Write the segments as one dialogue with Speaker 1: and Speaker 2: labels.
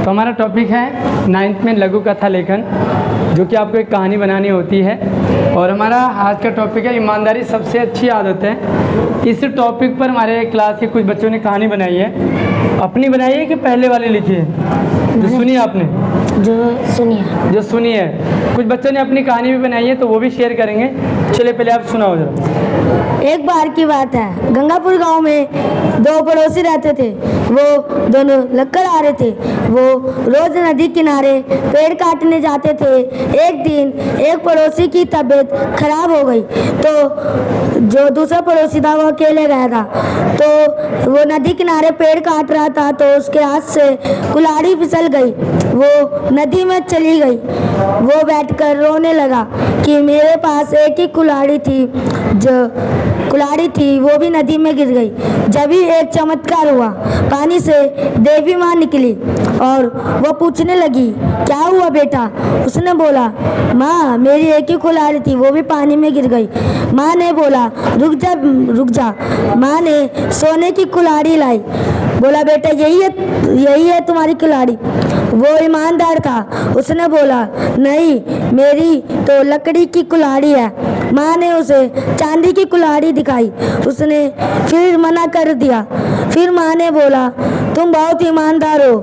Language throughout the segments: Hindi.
Speaker 1: तो हमारा टॉपिक है 9th में लघु कथा लेखन, जो कि आपको एक कहानी बनानी होती है। और हमारा आज का टॉपिक है ईमानदारी सबसे अच्छी आदत है। इस टॉपिक पर हमारे क्लास के कुछ बच्चों ने कहानी बनाई है। अपनी बनाई है कि पहले वाली लिखी है? जो सुनी है आपने? जो सुनी है। कुछ बच्चों ने अपनी कहानी भी बनाई है, तो वो भी शेयर करेंगे। चलिए पहले आप सुनाओ जरा।
Speaker 2: एक बार की बात है, गंगापुर गांव में दो पड़ोसी रहते थे। वो दोनों लक्कड़ आ रहे थे। वो रोज नदी किनारे पेड़ काटने जाते थे। एक दिन एक पड़ोसी की तबीयत खराब हो गई, तो जो दूसरा पड़ोसी था वो अकेले गया था। तो वो नदी किनारे पेड़ काट रहा था, तो उसके हाथ से कुल्हाड़ी फिसल गई। वो नदी में चली गई। वो बैठकर रोने लगा कि मेरे पास एक ही कुल्हाड़ी थी, जो कुल्हाड़ी थी वो भी नदी में गिर गई। जब ही एक चमत्कार हुआ, पानी से देवी माँ निकली और वो पूछने लगी, क्या हुआ बेटा? उसने बोला, माँ मेरी एक ही कुल्हाड़ी थी, वो भी पानी में गिर गई। माँ ने बोला, रुक जा। माँ ने सोने की कुल्हाड़ी लाई। बोला, बेटा यही है तुम्हारी कुल्हाड़ी? वो ईमानदार था। उसने बोला, नहीं, मेरी तो लकड़ी की कुल्हाड़ी है। माँ ने उसे चांदी की कुल्हाड़ी दिखाई। उसने फिर मना कर दिया। फिर माँ ने बोला, तुम बहुत ईमानदार हो,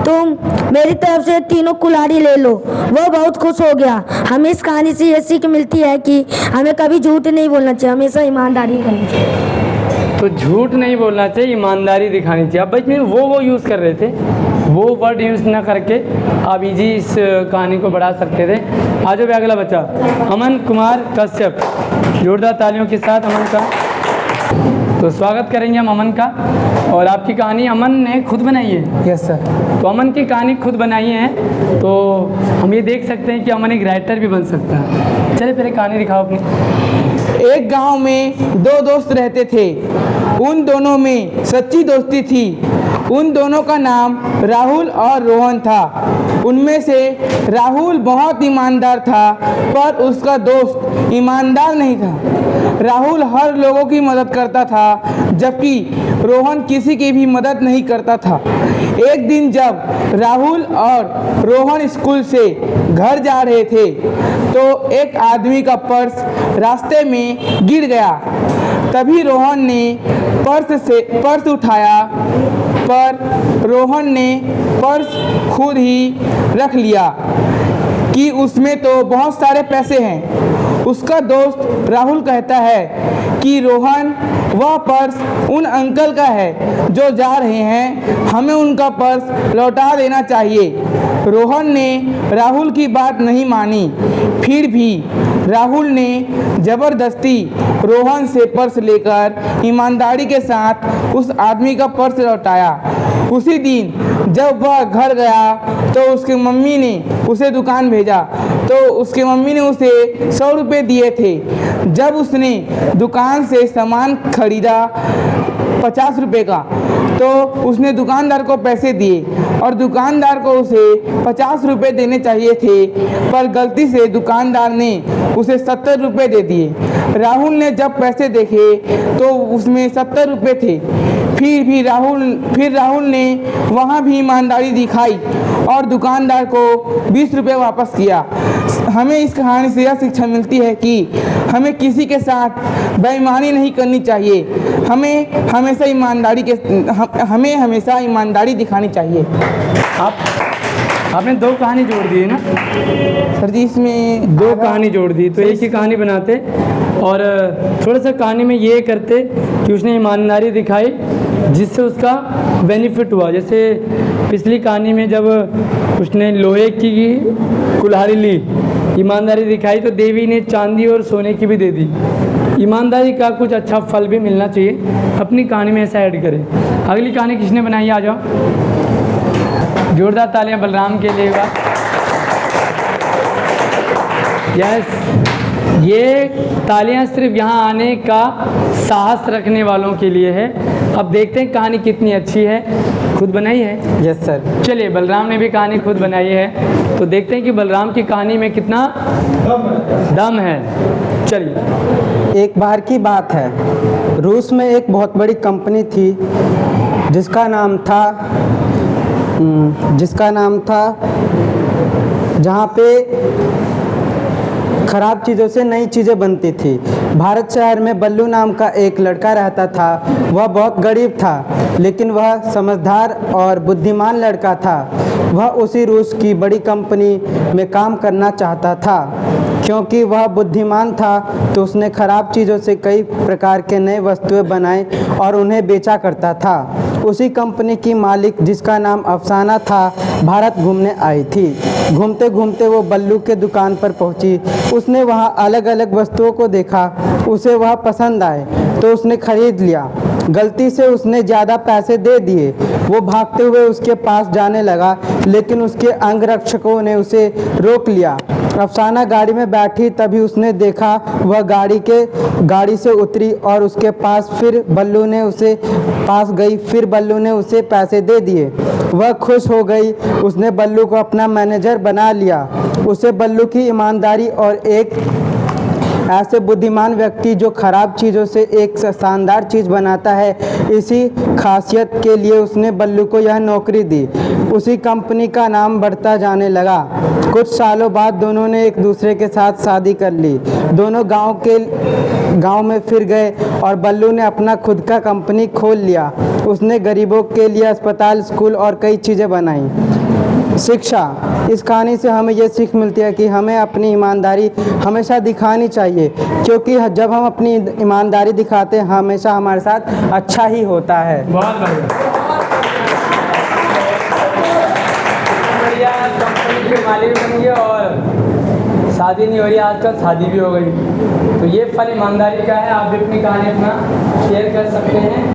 Speaker 2: तुम मेरी तरफ से तीनों कुल्हाड़ी ले लो। वो बहुत खुश हो गया। हमें इस कहानी से ये सीख मिलती है कि हमें कभी झूठ नहीं बोलना चाहिए, हमेशा ईमानदारी करनी चाहिए।
Speaker 1: तो झूठ नहीं बोलना चाहिए, ईमानदारी दिखानी चाहिए। अब बच्चे वो यूज़ कर रहे थे, वो वर्ड यूज़ ना करके आप इजी इस कहानी को बढ़ा सकते थे। आज भी अगला बच्चा अमन कुमार कश्यप, जोरदार तालियों के साथ अमन का तो स्वागत करेंगे हम अमन का। और आपकी कहानी अमन ने खुद बनाई है?
Speaker 3: Yes sir.
Speaker 1: तो अमन की कहानी खुद बनाई है, तो हम ये देख सकते हैं कि अमन एक राइटर भी बन सकता है। चलिए पहले कहानी दिखाओ अपनी।
Speaker 3: एक गांव में दो दोस्त रहते थे। उन दोनों में सच्ची दोस्ती थी। उन दोनों का नाम राहुल और रोहन था। उनमें से राहुल बहुत ईमानदार था, पर उसका दोस्त ईमानदार नहीं था। राहुल हर लोगों की मदद करता था, जबकि रोहन किसी की भी मदद नहीं करता था। एक दिन जब राहुल और रोहन स्कूल से घर जा रहे थे, तो एक आदमी का पर्स रास्ते में गिर गया। तभी रोहन ने पर्स उठाया, पर रोहन ने पर्स खुद ही रख लिया कि उसमें तो बहुत सारे पैसे हैं। उसका दोस्त राहुल कहता है कि रोहन, वह पर्स उन अंकल का है जो जा रहे हैं, हमें उनका पर्स लौटा देना चाहिए। रोहन ने राहुल की बात नहीं मानी। फिर भी राहुल ने ज़बरदस्ती रोहन से पर्स लेकर ईमानदारी के साथ उस आदमी का पर्स लौटाया। उसी दिन जब वह घर गया, तो उसकी मम्मी ने उसे दुकान भेजा। तो उसके मम्मी ने उसे 100 रुपये दिए थे। जब उसने दुकान से सामान खरीदा 50 रुपये का, तो उसने दुकानदार को पैसे दिए और दुकानदार को उसे 50 रुपये देने चाहिए थे, पर गलती से दुकानदार ने उसे 70 रुपये दे दिए। राहुल ने जब पैसे देखे तो उसमें 70 रुपये थे। फिर राहुल ने वहाँ भी ईमानदारी दिखाई और दुकानदार को 20 रुपये वापस किया। हमें इस कहानी से यह शिक्षा मिलती है कि हमें किसी के साथ बेईमानी नहीं करनी चाहिए। हमें हमेशा ईमानदारी दिखानी चाहिए।
Speaker 1: आपने दो कहानी जोड़ दी है ना
Speaker 3: सर जी? इसमें
Speaker 1: दो कहानी जोड़ दी, तो एक ही कहानी बनाते और थोड़ा सा कहानी में ये करते कि उसने ईमानदारी दिखाई, जिससे उसका बेनिफिट हुआ। जैसे पिछली कहानी में जब उसने लोहे की कुल्हाड़ी ली, ईमानदारी दिखाई, तो देवी ने चांदी और सोने की भी दे दी। ईमानदारी का कुछ अच्छा फल भी मिलना चाहिए। अपनी कहानी में ऐसा ऐड करें। अगली कहानी किसने बनाई है? आ जाओ, जोरदार तालियां बलराम के लिए। यस, ये तालियां सिर्फ यहाँ आने का साहस रखने वालों के लिए है। अब देखते हैं कहानी कितनी अच्छी है। खुद बनाई है?
Speaker 3: Yes sir.
Speaker 1: चलिए, बलराम ने भी कहानी खुद बनाई है, तो देखते हैं कि बलराम की कहानी में कितना दम है। चलिए।
Speaker 4: एक बार की बात है, रूस में एक बहुत बड़ी कंपनी थी जिसका नाम था जिसका नाम था, जहाँ पे खराब चीज़ों से नई चीज़ें बनती थी। भारत शहर में बल्लू नाम का एक लड़का रहता था। वह बहुत गरीब था, लेकिन वह समझदार और बुद्धिमान लड़का था। वह उसी रूस की बड़ी कंपनी में काम करना चाहता था। क्योंकि वह बुद्धिमान था तो उसने खराब चीज़ों से कई प्रकार के नए वस्तुएं बनाई और उन्हें बेचा करता था। उसी कंपनी की मालिक, जिसका नाम अफसाना था, भारत घूमने आई थी। घूमते घूमते वो बल्लू के दुकान पर पहुंची। उसने वहां अलग अलग वस्तुओं को देखा। उसे वह पसंद आए तो उसने खरीद लिया। गलती से उसने ज़्यादा पैसे दे दिए। वो भागते हुए उसके पास जाने लगा, लेकिन उसके अंगरक्षकों ने उसे रोक लिया। अफसाना गाड़ी में बैठी, तभी उसने देखा वह गाड़ी से उतरी और उसके पास फिर बल्लू ने उसे पास गई। फिर बल्लू ने उसे पैसे दे दिए। वह खुश हो गई। उसने बल्लू को अपना मैनेजर बना लिया। उसे बल्लू की ईमानदारी और एक ऐसे बुद्धिमान व्यक्ति जो खराब चीज़ों से एक शानदार चीज़ बनाता है, इसी खासियत के लिए उसने बल्लू को यह नौकरी दी। उसी कंपनी का नाम बढ़ता जाने लगा। कुछ सालों बाद दोनों ने एक दूसरे के साथ शादी कर ली। दोनों गांव में फिर गए और बल्लू ने अपना खुद का कंपनी खोल लिया। उसने गरीबों के लिए अस्पताल, स्कूल और कई चीज़ें बनाई। शिक्षा, इस कहानी से हमें ये सीख मिलती है कि हमें अपनी ईमानदारी हमेशा दिखानी चाहिए, क्योंकि जब हम अपनी ईमानदारी दिखाते हैं हमेशा हमारे साथ अच्छा ही होता है।
Speaker 1: बहुत बढ़िया। कंपनी के मालिक बन गए और शादी नहीं हो रही, आजकल शादी भी हो गई। तो ये फल ईमानदारी का है। आप भी अपनी कहानी अपना शेयर कर सकते हैं।